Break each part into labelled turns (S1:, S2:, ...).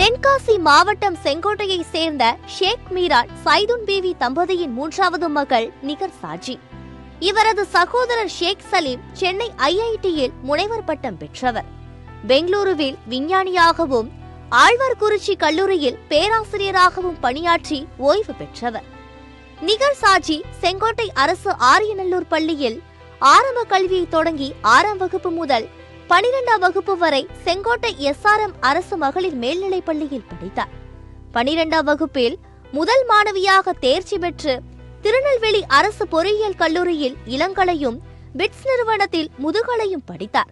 S1: தென்காசி மாவட்டம் செங்கோட்டையை சேர்ந்த ஷேக் மீரான் சைதுன் பீவி தம்பதியின் மூன்றாவது மகள் நிகர் சாஜி. இவரது சகோதரர் ஷேக் சலீம் சென்னை IITயில் முனைவர் பட்டம் பெற்றவர். பெங்களூருவில் விஞ்ஞானியாகவும் ஆழ்வார்குறிச்சி கல்லூரியில் பேராசிரியராகவும் பணியாற்றி ஓய்வு பெற்றவர். நிகர் சாஜி செங்கோட்டை அரசு ஆரியநல்லூர் பள்ளியில் ஆரம்ப கல்வியை தொடங்கி 6ஆம் வகுப்பு முதல் 12ஆம் வகுப்பு வரை செங்கோட்டை SRM அரசு மகளிர் மேல்நிலைப் பள்ளியில் படித்தார். 12ஆம் வகுப்பில் முதல் மாணவியாக தேர்ச்சி பெற்று திருநெல்வேலி அரசு பொறியியல் கல்லூரியில் இளங்கலையும் பிட்ஸ் நிறுவனத்தில் முதுகலையும் படித்தார்.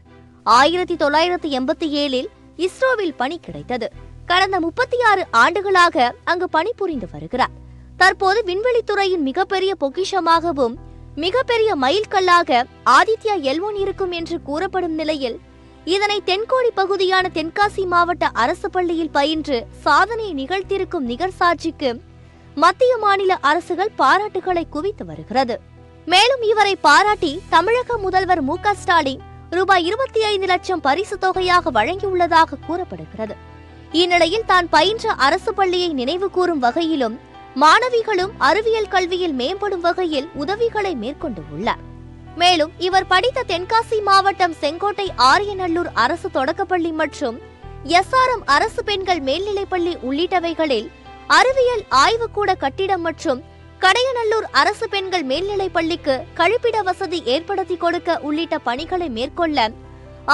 S1: 1987இல் இஸ்ரோவில் பணி கிடைத்தது. கடந்த 36 ஆண்டுகளாக அங்கு பணிபுரிந்து வருகிறார். தற்போது விண்வெளித்துறையின் மிகப்பெரிய பொக்கிஷமாகவும் மிகப்பெரிய மைல்கல்லாக ஆதித்யா L1 இருக்கும் என்று கூறப்படும் நிலையில் இதனை தென்கோடி பகுதியான தென்காசி மாவட்ட அரசு பள்ளியில் பயின்று சாதனையை நிகழ்த்தியிருக்கும் நிகர் சாஜிக்கு மத்திய மாநில அரசுகள் பாராட்டுகளை குவித்து வருகிறது. மேலும் இவரை பாராட்டி தமிழக முதல்வர் MK ஸ்டாலின் ரூபாய் 25 லட்சம் பரிசு தொகையாக வழங்கியுள்ளதாக கூறப்படுகிறது. இந்நிலையில் தான் பயின்ற அரசு பள்ளியை நினைவு கூறும் வகையிலும் மாணவிகளும் அறிவியல் கல்வியில் மேம்படும் வகையில் உதவிகளை மேற்கொண்டு உள்ளார். மேலும் இவர் படித்த தென்காசி மாவட்டம் செங்கோட்டை ஆரியநல்லூர் அரசு தொடக்கப்பள்ளி மற்றும் SRM அரசு பெண்கள் மேல்நிலைப்பள்ளி உள்ளிட்டவைகளில் அறிவியல் ஆய்வுக்கூட கட்டிடம் மற்றும் கடையநல்லூர் அரசு பெண்கள் மேல்நிலைப் பள்ளிக்கு கழிப்பிட வசதி ஏற்படுத்தி கொடுக்க உள்ளிட்ட பணிகளை மேற்கொள்ள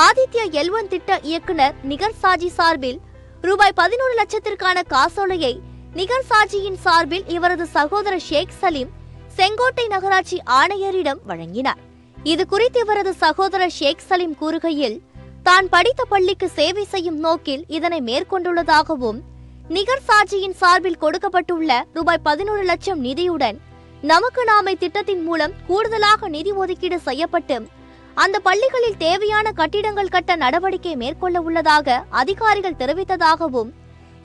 S1: ஆதித்யா L1 திட்ட இயக்குனர் நிகர் சாஜி சார்பில் ரூபாய் 11 லட்சத்திற்கான காசோலையை நிகர் சாஜியின் சார்பில் இவரது சகோதரர் ஷேக் சலீம் செங்கோட்டை நகராட்சி ஆணையரிடம் வழங்கினார். இது குறித்து இவரது சகோதரர் ஷேக் சலீம் கூறுகையில், தான் படித்த பள்ளிக்கு சேவை செய்யும் நோக்கில் இதனை மேற்கொண்டுள்ளதாகவும் நிகர் சாஜியின் சார்பில் கொடுக்கப்பட்டுள்ள ரூபாய் 11 லட்சம் நிதியுடன் நமக்கு நாமை திட்டத்தின் மூலம் கூடுதலாக நிதி ஒதுக்கீடு செய்யப்பட்டு அந்த பள்ளிகளில் தேவையான கட்டிடங்கள் கட்ட நடவடிக்கை மேற்கொள்ள உள்ளதாக அதிகாரிகள் தெரிவித்ததாகவும்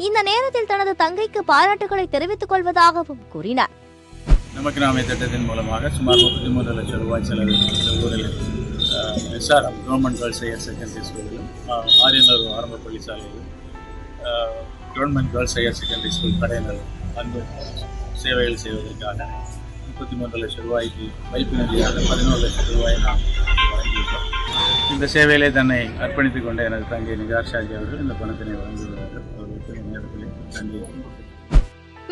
S1: இந்த நேரத்தில் தனது தங்கைக்கு பாராட்டுகளை தெரிவித்துக் கொள்வதாகவும் கூறினார்.
S2: நமக்கு நாமே திட்டத்தின் மூலமாக சுமார் 33 லட்சம் ரூபாய் செலவில் இந்த ஊரில் SRM government girls higher secondary ஸ்கூலிலும் ஆரியநல்லூர் ஆரம்ப பள்ளி சாலையிலும் government girls higher secondary school கடையினர் அன்பு சேவைகள் செய்வதற்காக 33 லட்சம் ரூபாய்க்கு வைப்பு நிதியாக 11 லட்சம் ரூபாயை நாம் வழங்கியிருக்கிறோம். இந்த சேவையிலே தன்னை அர்ப்பணித்துக் கொண்ட எனது தங்கை நிகர் சாஜி அவர்கள் இந்த பணத்தினை வழங்கியுள்ளார்கள். அவர்களுக்கு நேரத்தில் நன்றி.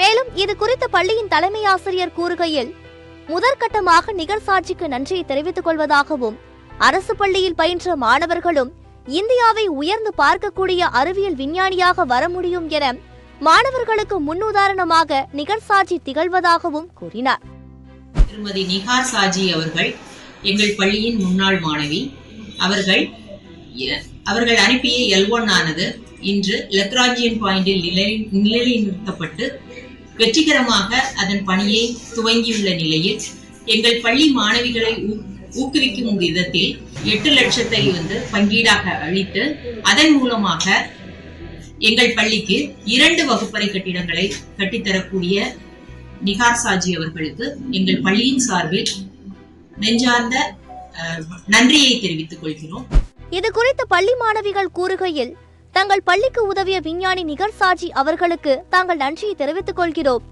S1: மேலும் இது குறித்த பள்ளியின் தலைமை ஆசிரியர் கூறுகையில், முதற்கட்டமாக நிகர் சாஜிக்கு நன்றியை தெரிவித்துக் கொள்வதாகவும் அரசு பள்ளியில் பயின்ற மாணவர்களும் இந்தியாவை உயர்ந்து பார்க்கக்கூடிய அறிவியல் விஞ்ஞானியாக வர முடியும் என மாணவர்களுக்கு முன்னுதாரணமாக நிகர் சாஜி திகழ்வதாகவும் கூறினார்.
S3: திருமதி நிகார் சாஜி அவர்கள் எங்கள் பள்ளியின் முன்னாள் மாணவி. அவர்கள் அனுப்பிய L1 ஆனது இன்று லெக்ராஜியன் பாயிண்டில் நிலைநிறுத்தப்பட்டு வெற்றிகரமாக அதன் பணியை துவங்கியுள்ள நிலையில் எங்கள் பள்ளி மாணவிகளை ஊக்குவிக்கும் விதத்தில் 8 லட்சத்தை பங்கீடாக அளித்து அதன் மூலமாக எங்கள் பள்ளிக்கு 2 வகுப்பறை கட்டிடங்களை கட்டித்தரக்கூடிய நிகார் சாஜி அவர்களுக்கு எங்கள் பள்ளியின் சார்பில் நெஞ்சார்ந்த நன்றியை தெரிவித்துக் கொள்கிறோம்.
S1: இது குறித்து பள்ளி மாணவிகள் கூறுகையில், தங்கள் பள்ளிக்கு உதவிய விஞ்ஞானி நிகர் சாஜி அவர்களுக்கு தாங்கள் நன்றியை தெரிவித்துக் கொள்கிறோம்.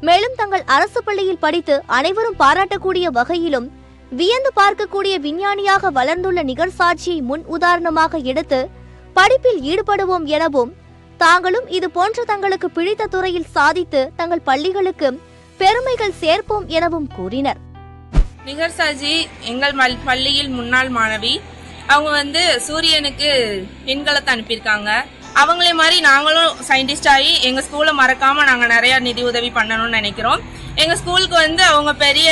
S1: மேலும் தங்கள் அரசு பள்ளியில் படித்து அனைவரும் பாராட்டக்கூடிய வகையிலும் வியந்து பார்க்கக்கூடிய விஞ்ஞானியாக வளர்ந்துள்ள நிகர் சாஜியை முன் உதாரணமாக எடுத்து படிப்பில் ஈடுபடுவோம் எனவும் தாங்களும் இது போன்ற தங்களுக்கு பிடித்த துறையில் சாதித்து தங்கள் பள்ளிகளுக்கு பெருமைகள் சேர்ப்போம் எனவும் கூறினர்.
S4: நிகர் சாஜி எங்கள் பள்ளியில் முன்னாள் மாணவி. அவங்க சூரியனுக்கு விண்கலத்தை அனுப்பியிருக்காங்க. அவங்களே மாதிரி நாங்களும் சயின்டிஸ்ட் ஆகி எங்க ஸ்கூலை மறக்காம நாங்க நிறைய நிதி உதவி பண்ணணும்னு நினைக்கிறோம். எங்க ஸ்கூலுக்கு அவங்க பெரிய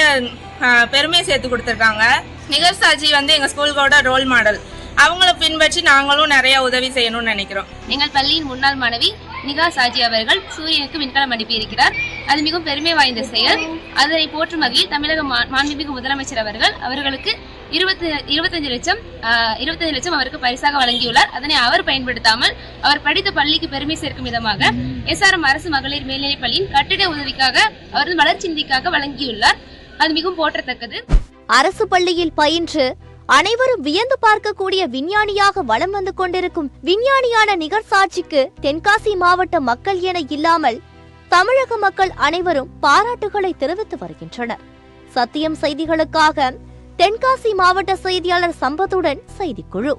S4: பெருமையை சேர்த்து கொடுத்துருக்காங்க. நிகர் சாஜி எங்க ஸ்கூலோட ரோல் மாடல். அவங்கள பின்பற்றி நாங்களும் நிறைய உதவி செய்யணும்னு நினைக்கிறோம்.
S5: எங்கள் பள்ளியின் முன்னாள் மாணவி நிகர் சாஜி அவர்கள் சூரியனுக்கு விண்கலம் அனுப்பியிருக்கிறார். அது மிகவும் பெருமை வாய்ந்த செயல். அதனை போற்றும் வகையில் தமிழக மாண்புமிகு முதலமைச்சர் அவர்களுக்கு 25 லட்சம் அவருக்கு பரிசாக வழங்கியுள்ளார். அதனை அவர் பயன்படுத்தாமல் அவர் படித்த பள்ளிக்கு பெருமை சேர்க்கும் விதமாக SRM அரசு மகளிர் மேல்நிலைப் பள்ளியின் கட்டிட உதவிக்காக அவரது வளர்ச்சி நிதிக்காக வழங்கியுள்ளார். அது மிகவும் போற்றத்தக்கது.
S1: அரசு பள்ளியில் பயின்று அனைவரும் வியந்து பார்க்கக்கூடிய விஞ்ஞானியாக வலம் வந்து கொண்டிருக்கும் விஞ்ஞானியான நிகர் சாட்சிக்கு தென்காசி மாவட்ட மக்கள் என இல்லாமல் தமிழக மக்கள் அனைவரும் பாராட்டுகளை தெரிவித்து வருகின்றனர். சத்தியம் செய்திகளுக்காக தென்காசி மாவட்ட செய்தியாளர் சம்பத்துடன் செய்திக்குழு.